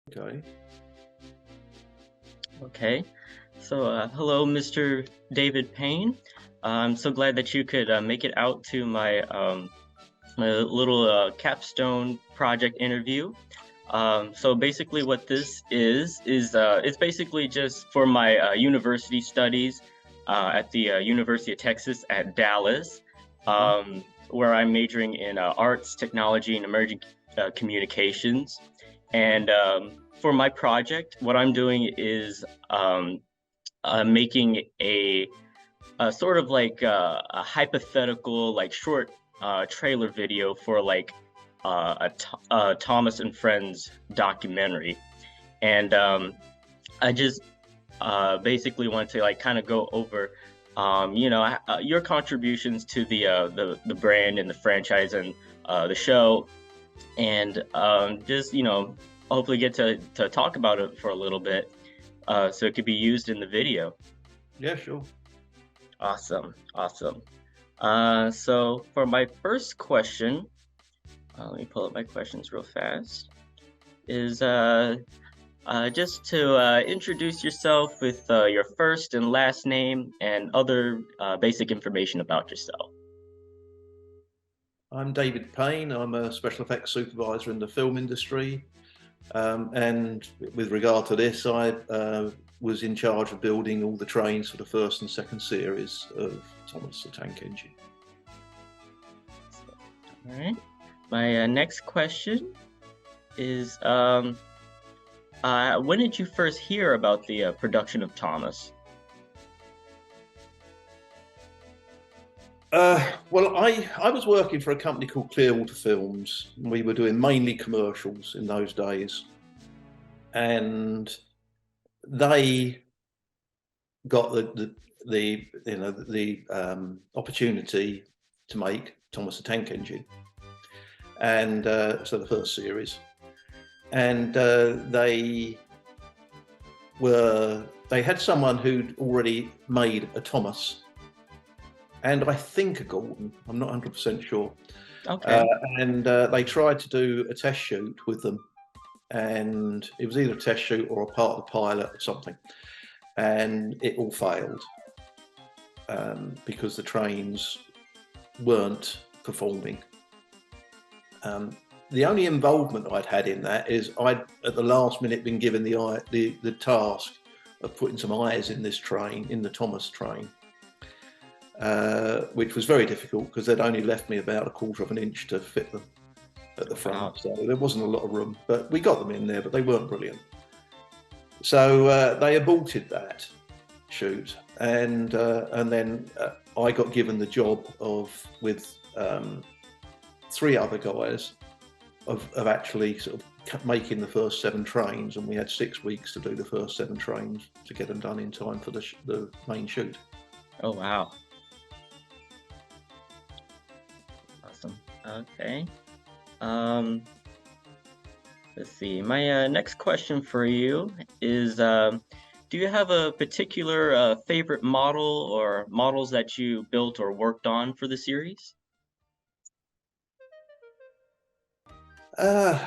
Okay. Okay. Hello, Mr. David Payne. I'm so glad that you could make it out to my little capstone project interview. So basically, what this is it's basically just for my university studies at the University of Texas at Dallas, Mhm. where I'm majoring in arts, technology, and emerging communications. And for my project, what I'm doing is making a sort of like a hypothetical, like short trailer video for like a Thomas and Friends documentary. And I just basically want to like kind of go over, your contributions to the brand and the franchise and the show, and just hopefully get to talk about it for a little bit, so it could be used in the video. Yeah, sure. Awesome, awesome. So for my first question, let me pull up my questions real fast. Is just to introduce yourself with your first and last name and other basic information about yourself. I'm David Payne. I'm a special effects supervisor in the film industry. And with regard to this, I was in charge of building all the trains for the first and second series of Thomas the Tank Engine. All right. My next question is, when did you first hear about the production of Thomas? Well, I was working for a company called Clearwater Films. We were doing mainly commercials in those days. And they got the opportunity to make Thomas the Tank Engine, and so the first series, and they had someone who'd already made a Thomas and I think a Gordon. I'm not 100% sure. Uh, Okay. and they tried to do a test shoot with them, and it was either a test shoot or a part of the pilot or something, and it all failed because the trains weren't performing. Um, the only involvement I'd had in that is I'd at the last minute been given the task of putting some eyes in this train, in the Thomas train, which was very difficult because they'd only left me about a quarter of an inch to fit them at the Wow. front, so there wasn't a lot of room. But we got them in there, but they weren't brilliant. So they aborted that shoot, and then I got given the job of with three other guys of actually sort of making the first 7 trains, and we had 6 weeks to do the first 7 trains to get them done in time for the main shoot. Oh, wow. Awesome. Okay. Um, let's see. My next question for you is, do you have a particular favorite model or models that you built or worked on for the series? Uh,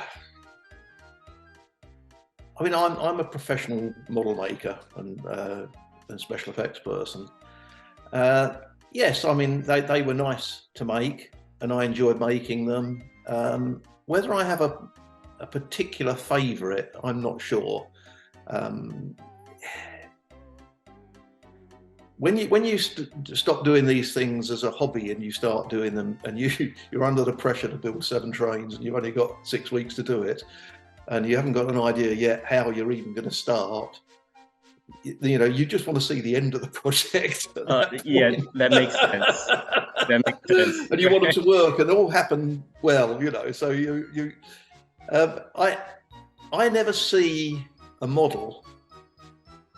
I mean, I'm a professional model maker and special effects person. Uh, yes, I mean they were nice to make, and I enjoyed making them. Whether I have a particular favourite, I'm not sure. Um, when you stop doing these things as a hobby and you start doing them, and you're under the pressure to build 7 trains, and you've only got 6 weeks to do it, and you haven't got an idea yet how you're even going to start, you just want to see the end of the project at that Yeah, point. that makes sense. That makes sense. And you want them to work and all happen well. So I never see a model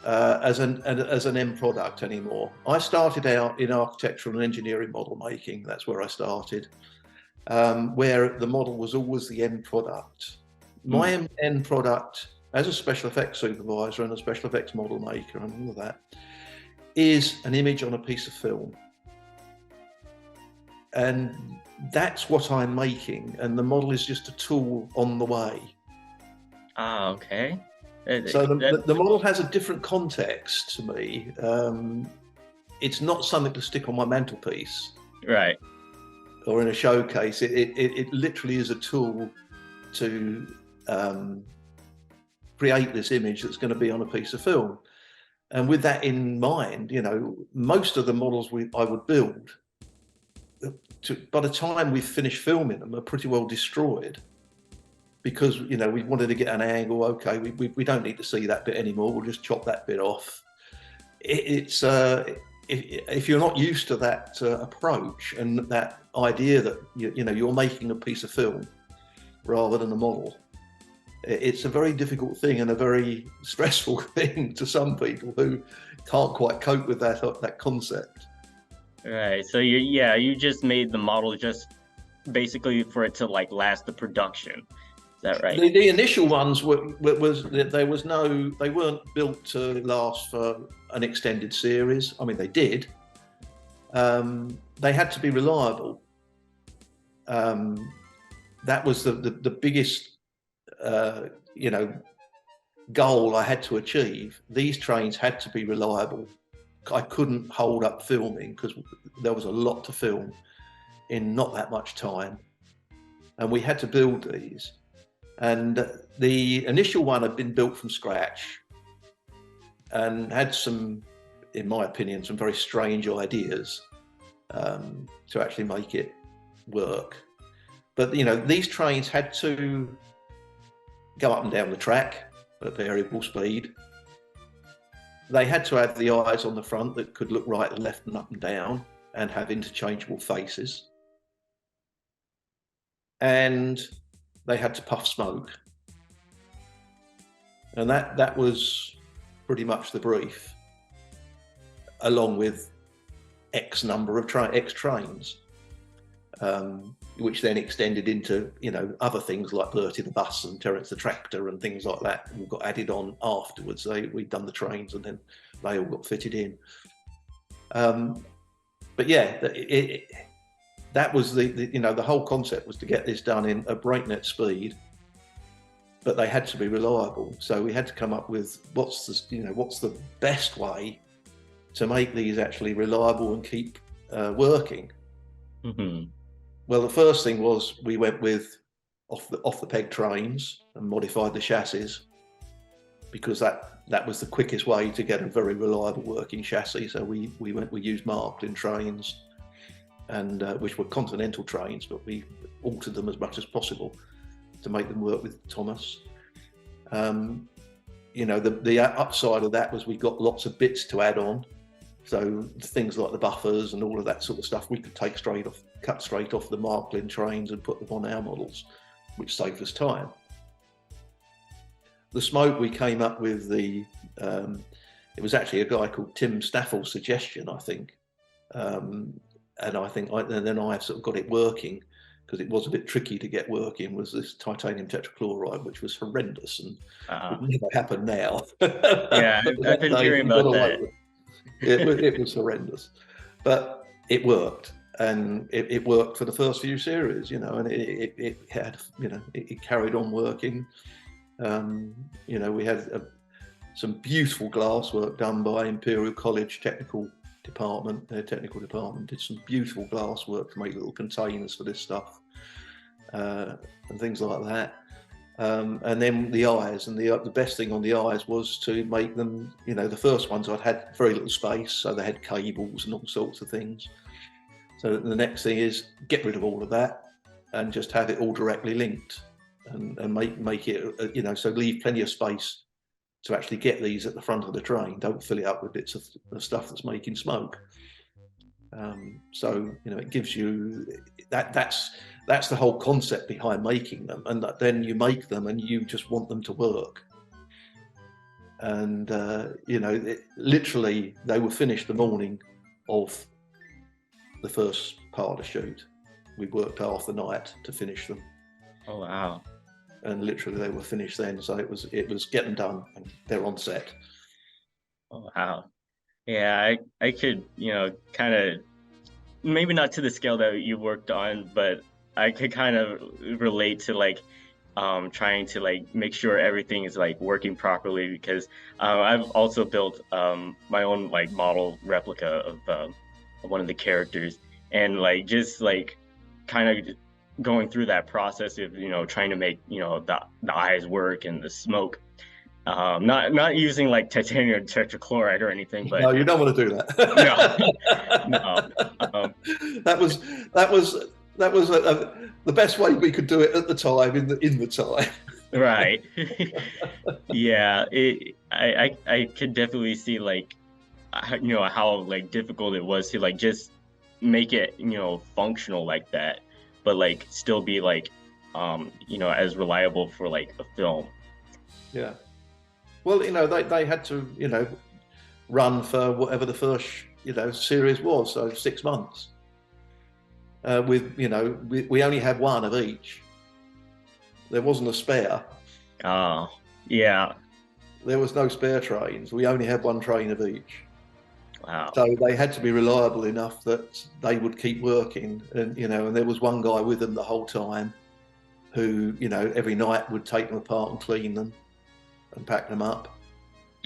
as an end product anymore. I started out in architectural and engineering model making. That's where I started, where the model was always the end product. Mm, My end product as a special effects supervisor and a special effects model maker and all of that is an image on a piece of film. And that's what I'm making, and the model is just a tool on the way. Ah, okay. So That the model has a different context to me. It's not something to stick on my mantelpiece right. or in a showcase. It literally is a tool to create this image that's going to be on a piece of film. And with that in mind, most of the models I would build, by the time we finish filming them, are pretty well destroyed because we wanted to get an angle. Okay, we don't need to see that bit anymore. We'll just chop that bit off. It's if you're not used to that approach and that idea that you're making a piece of film rather than a model, it's a very difficult thing and a very stressful thing to some people who can't quite cope with that concept. Right. So you just made the model just basically for it to like last the production. Is that right? The initial ones they weren't built to last for an extended series. I mean, they did. They had to be reliable. That was the biggest goal I had to achieve. These trains had to be reliable. I couldn't hold up filming because there was a lot to film in not that much time, and we had to build these. And the initial one had been built from scratch and had some, in my opinion, some very strange ideas to actually make it work. But these trains had to go up and down the track at variable speed. They had to have the eyes on the front that could look right and left and up and down and have interchangeable faces. And they had to puff smoke. And that was pretty much the brief, along with X number of X trains, which then extended into other things like Bertie the bus and Terence the tractor and things like that, and got added on afterwards. We'd done the trains and then they all got fitted in. But yeah, that was the whole concept was to get this done in a breakneck speed, but they had to be reliable. So we had to come up with what's the best way to make these actually reliable and keep working. Mm-hmm. Well, the first thing was we went with off the peg trains and modified the chassis, because that was the quickest way to get a very reliable working chassis. So we used Marklin trains, and which were continental trains, but we altered them as much as possible to make them work with Thomas. The upside of that was we got lots of bits to add on. So things like the buffers and all of that sort of stuff, we could cut straight off the Marklin trains and put them on our models, which saved us time. The smoke, we came up with it was actually a guy called Tim Staffels's suggestion, I think. And then I sort of got it working, because it was a bit tricky to get working, was this titanium tetrachloride, which was horrendous and would never happen now. Yeah, I've been hearing about that. It was horrendous, but it worked, and it worked for the first few series, and it carried on working. We had some beautiful glass work done by Imperial College technical department. Their technical department did some beautiful glass work to make little containers for this stuff and things like that. And then the eyes, and the best thing on the eyes was to make them, the first ones I'd had very little space, so they had cables and all sorts of things. So the next thing is get rid of all of that and just have it all directly linked, and make it, so leave plenty of space to actually get these at the front of the train. Don't fill it up with bits of stuff that's making smoke. It gives you that's the whole concept behind making them, and then you make them and you just want them to work. And literally they were finished the morning of the first part of the shoot. We worked half the night to finish them. Oh wow. And literally they were finished then, so it was get them done and they're on set. Oh wow. Yeah, I could, kind of, maybe not to the scale that you worked on, but I could kind of relate to like trying to like make sure everything is like working properly, because I've also built my own like model replica of one of the characters, and like just like kind of going through that process of trying to make the eyes work and the smoke. Not using like titanium tetrachloride or anything, but No, you don't want to do no, that. no. Um, that was that was that was the best way we could do it at the time in the time. right. Yeah, I could definitely see like how like difficult it was to like just make it functional like that, but like still be like as reliable for like a film. Yeah. Well, they had to run for whatever the first series was, so 6 months. With we only had one of each. There wasn't a spare. Oh, yeah. There was no spare trains. We only had one train of each. Wow. So they had to be reliable enough that they would keep working. And there was one guy with them the whole time who, every night would take them apart and clean them and pack them up.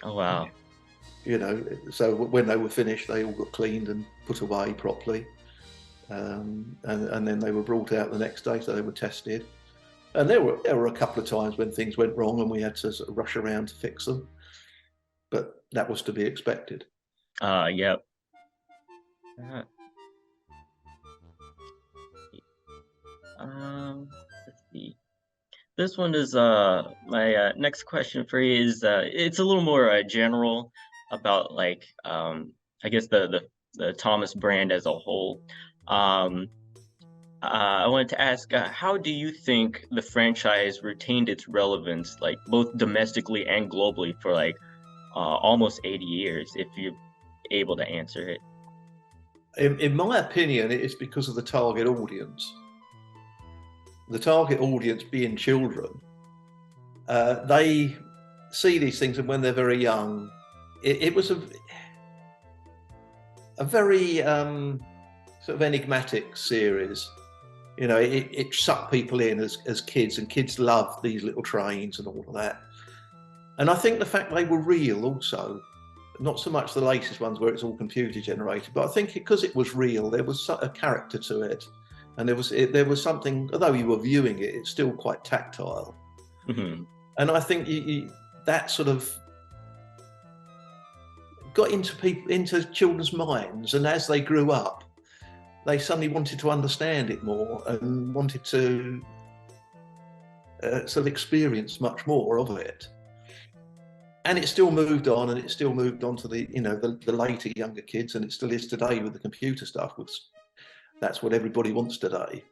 Oh, wow. So when they were finished, they all got cleaned and put away properly. And then they were brought out the next day, so they were tested. And there were a couple of times when things went wrong and we had to sort of rush around to fix them. But that was to be expected. Yep. Uh, let's see. This one is my next question for you is it's a little more general about like I guess the Thomas brand as a whole. Um, I wanted to ask, how do you think the franchise retained its relevance, like both domestically and globally, for like almost 80 years? If you're able to answer it. In my opinion, it is because of the target audience. The target audience being children, they see these things, and when they're very young, it was a very sort of enigmatic series. It sucked people in as kids, and kids loved these little trains and all of that. And I think the fact they were real also, not so much the latest ones where it's all computer generated, but I think because it was real, there was a character to it. And there was something, although you were viewing it, it's still quite tactile. Mm-hmm. And I think that sort of got into children's minds, and as they grew up, they suddenly wanted to understand it more and wanted to sort of experience much more of it. And it still moved on, and it still moved on to the later younger kids, and it still is today with the computer stuff. That's what everybody wants today,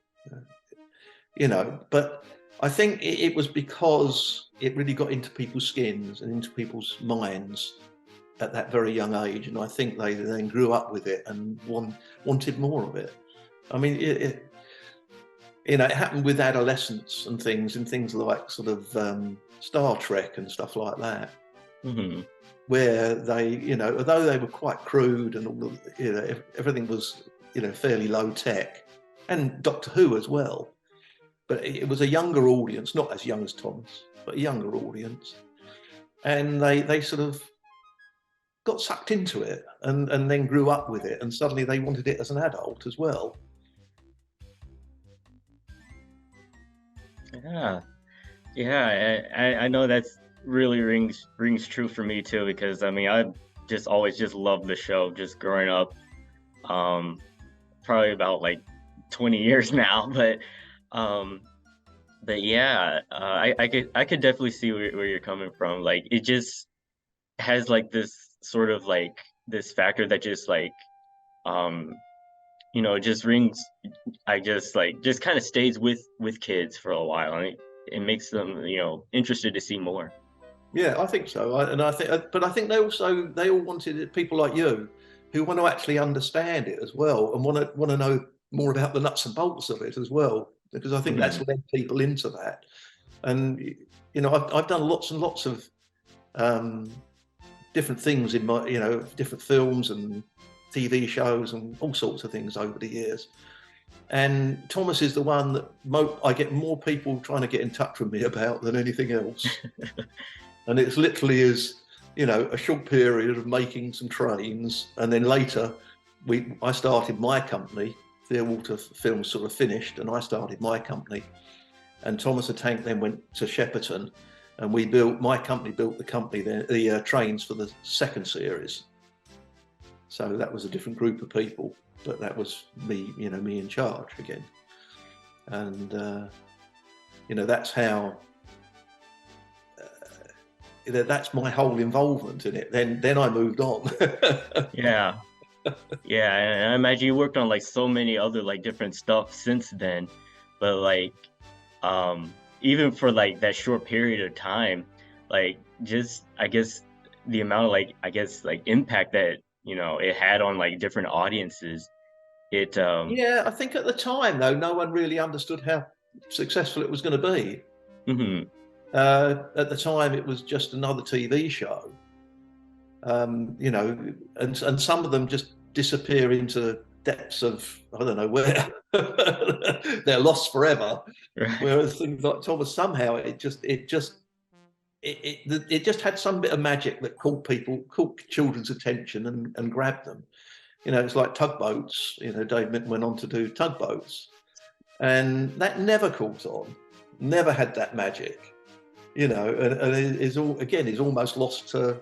But I think it was because it really got into people's skins and into people's minds at that very young age, and I think they then grew up with it and wanted more of it. I mean, it happened with adolescence and things like sort of Star Trek and stuff like that, Mm-hmm. where they, although they were quite crude and all, everything was, fairly low tech, and Doctor Who as well. But it was a younger audience, not as young as Thomas, but a younger audience, and they sort of got sucked into it and then grew up with it, and suddenly they wanted it as an adult as well. Yeah, I know that's really rings true for me too, because I mean I just always just loved the show just growing up. Probably about like 20 years now, um but yeah, I could definitely see where you're coming from. Like it just has like this sort of like this factor that just like um just rings. I just like just kind of stays with kids for a while, and it makes them interested to see more. Yeah, I think so. But I think they all wanted people like you, who want to actually understand it as well, and want to know more about the nuts and bolts of it as well, because I think Mhm. that's led people into that. And I've done lots and lots of um, different things in my, different films and TV shows and all sorts of things over the years. And Thomas is the one that I get more people trying to get in touch with me about than anything else. And it's literally as, you know, a short period of making some trains, and then later I started my company. The Water Films sort of finished, and I started my company. And Thomas the Tank then went to Shepperton, and my company built the trains for the second series. So that was a different group of people, but that was me, you know, me in charge again. And you know, that's how. That's my whole involvement in it. Then I moved on. Yeah. Yeah, and I imagine you worked on like so many other like different stuff since then, but like even for like that short period of time, like just I guess the amount of like I guess like impact that you know it had on like different audiences. It Yeah, I think at the time though, no one really understood how successful it was going to be. mhm. At the time, it was just another TV show, you know, and some of them just disappear into depths of I don't know where. They're lost forever. Right. Whereas things like Thomas, somehow it just had some bit of magic that caught children's attention and grabbed them. You know, it's like tugboats. You know, David went on to do tugboats, and that never caught on. Never had that magic. You know, and it is almost lost to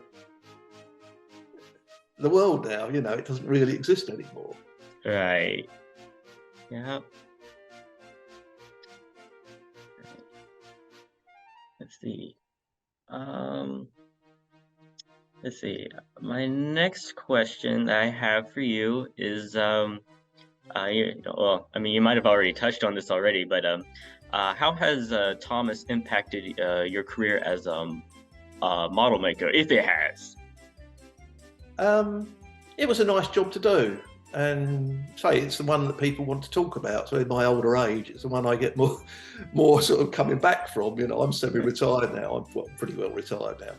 the world now. You know, it doesn't really exist anymore. Right. Yeah. Let's see. Um, let's see. My next question that I have for you is well, I mean, you might have already touched on this already, but how has Thomas impacted your career as model maker, if it has? It was a nice job to do, and say it's the one that people want to talk about. So in my older age, it's the one I get more sort of coming back from. You know, I'm semi-retired now. I'm pretty well retired now,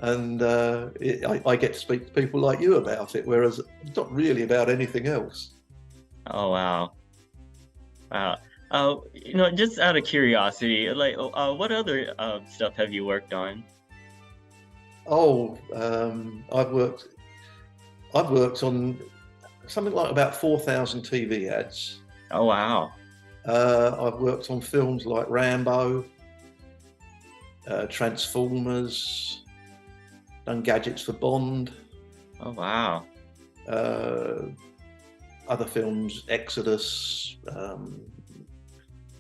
and I get to speak to people like you about it, whereas it's not really about anything else. Oh wow, wow. You know, just out of curiosity, like, what other stuff have you worked on? Oh, I've worked on something like about 4,000 TV ads. Oh wow. I've worked on films like Rambo, Transformers, done gadgets for Bond. Oh wow. Other films, Exodus.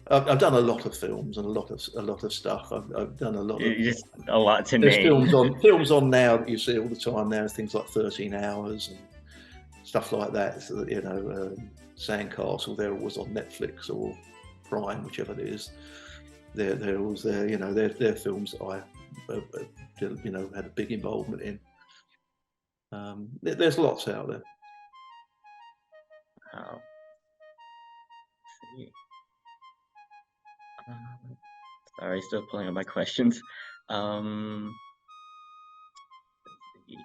I've done a lot of films and a lot of stuff. I've done a lot of. Just a lot to There's name. films on now that you see all the time now. Things like 13 Hours and stuff like that. So, you know, Sandcastle. They're always on Netflix or Prime, whichever it is. They're always there. You know, they're films that I, you know, had a big involvement in. There's lots out there. Wow. Let's see. Sorry, still pulling up my questions. Let's see.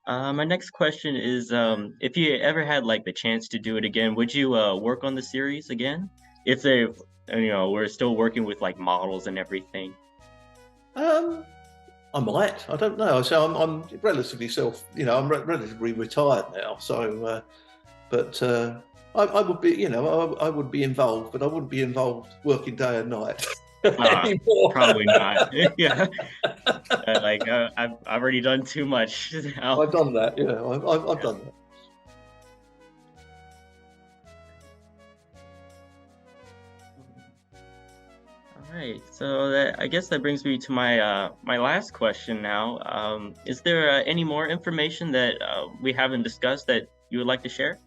My next question is, if you ever had like the chance to do it again, would you work on the series again? If they, you know, we're still working with like models and everything. I might. I don't know. So I'm relatively I'm relatively retired now. So, but I would be, you know, I would be involved, but I wouldn't be involved working day and night anymore. Probably not. Yeah, like I've already done too much now. I've done that. Yeah, I've done that. All right, so that I guess that brings me to my my last question now. Is there any more information that we haven't discussed that you would like to share?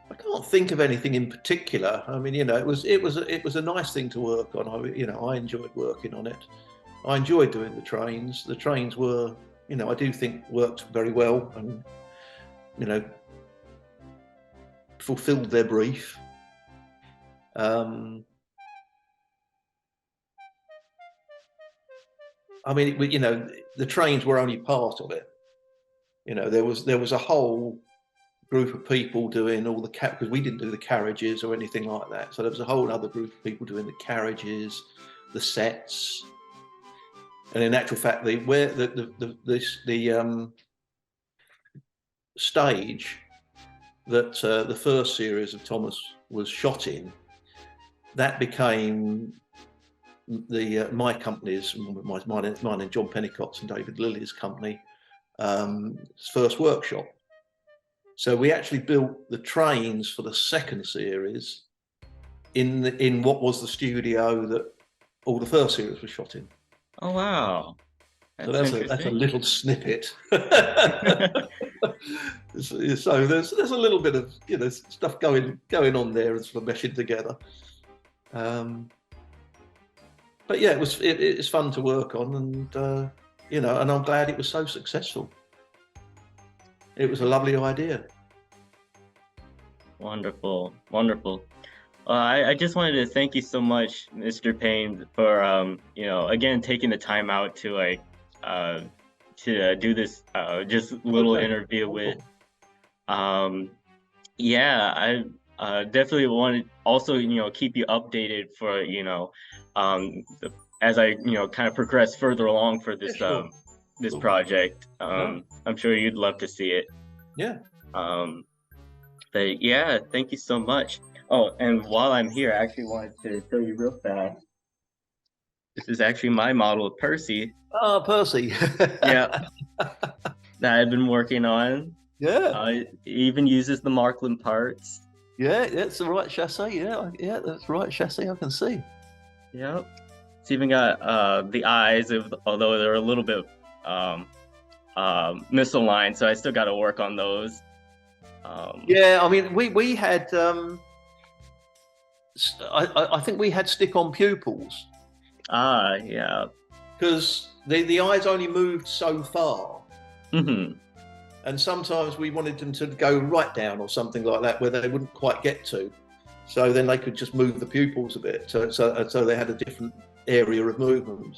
I can't think of anything in particular. I mean, you know, it was a nice thing to work on. I enjoyed working on it. I enjoyed doing the trains. The trains were, you know, I do think worked very well and, you know, fulfilled their brief. I mean, you know, the trains were only part of it. You know, there was a whole group of people doing all the because we didn't do the carriages or anything like that. So there was a whole other group of people doing the carriages, the sets, and in actual fact, the stage that the first series of Thomas was shot in, that became the my company's, mine and John Pennicott's and David Lilly's company, first workshop. So we actually built the trains for the second series in what was the studio that all the first series was shot in. Oh wow, So that's that's a interesting. little snippet. So there's a little bit of, you know, stuff going on there and sort of meshing together. But yeah, it's fun to work on, and you know, and I'm glad it was so successful. It was a lovely idea. Wonderful, wonderful. I just wanted to thank you so much, Mr. Payne, for you know, again taking the time out to like do this just little interview with. Yeah, I definitely want to also, you know, keep you updated for, you know, as I, you know, kind of progress further along for this Yeah, sure. this Sure. project. No. I'm sure you'd love to see it. Yeah. But yeah, thank you so much. Oh, and while I'm here, I actually wanted to show you real fast. This is actually my model of Percy. Oh, Percy. Yeah, that I've been working on. Yeah. It even uses the Markland parts. Yeah, that's the right chassis. Yeah, yeah, that's the right chassis. I can see. Yep. It's even got the eyes, although they're a little bit misaligned, so I still got to work on those. Yeah, I mean, we had. I think we had stick-on pupils. Yeah. Because the eyes only moved so far. Mm-hmm. And sometimes we wanted them to go right down or something like that, where they wouldn't quite get to. So then they could just move the pupils a bit, so they had a different area of movement.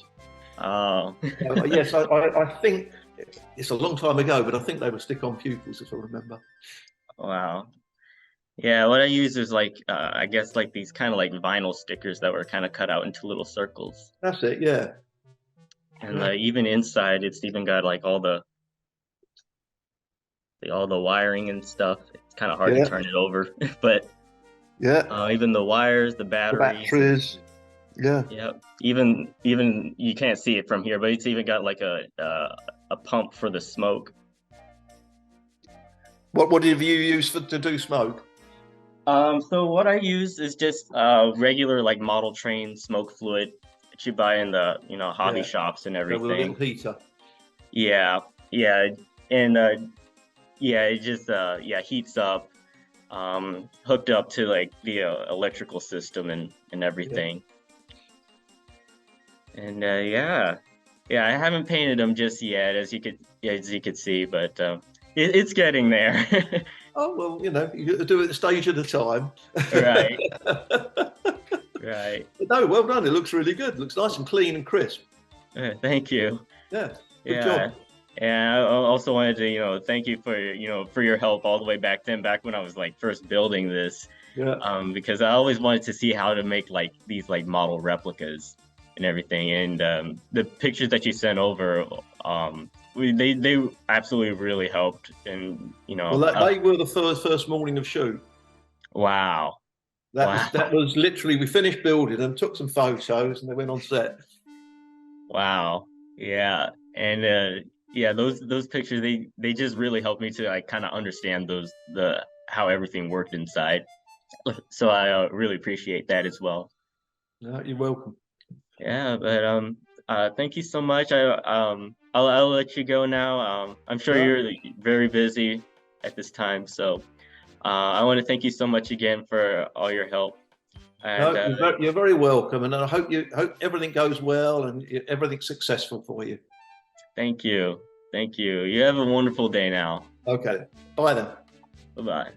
Oh. Yes, I think it's a long time ago, but I think they were stick-on pupils, if I remember. Wow. Yeah, what I use is like I guess like these kind of like vinyl stickers that were kind of cut out into little circles. That's it, yeah. And even inside, it's even got like all the wiring and stuff. It's kind of hard to turn it over, but yeah, even the wires, the batteries, yeah. Even you can't see it from here, but it's even got like a pump for the smoke. What did you use to do smoke? So what I use is just regular like model train smoke fluid that you buy in the, you know, hobby shops and everything. With a little heater. Yeah, and yeah, it just heats up, hooked up to like the electrical system and everything. And yeah, I haven't painted them just yet, as you could see, but it's getting there. Oh well, you know, you do it a stage at a time. Right. Right. No, well done. It looks really good. It looks nice and clean and crisp. Thank you. Yeah. Good job. And I also wanted to, you know, thank you for, you know, for your help all the way back when I was like first building this. Yeah. Because I always wanted to see how to make like these like model replicas and everything. And the pictures that you sent over, they absolutely really helped. And you know, well, they were the first morning of shoot. Wow. That was literally, we finished building them, took some photos, and they went on set. Wow. Yeah. And yeah, those pictures, they just really helped me to like kind of understand how everything worked inside. So I really appreciate that as well. No, you're welcome. Yeah, but thank you so much. I'll let you go now. I'm sure you're very busy at this time, so I want to thank you so much again for all your help. And, no, you're very welcome, and I hope everything goes well and everything's successful for you. Thank you. You have a wonderful day now. Okay, bye then. Bye-bye.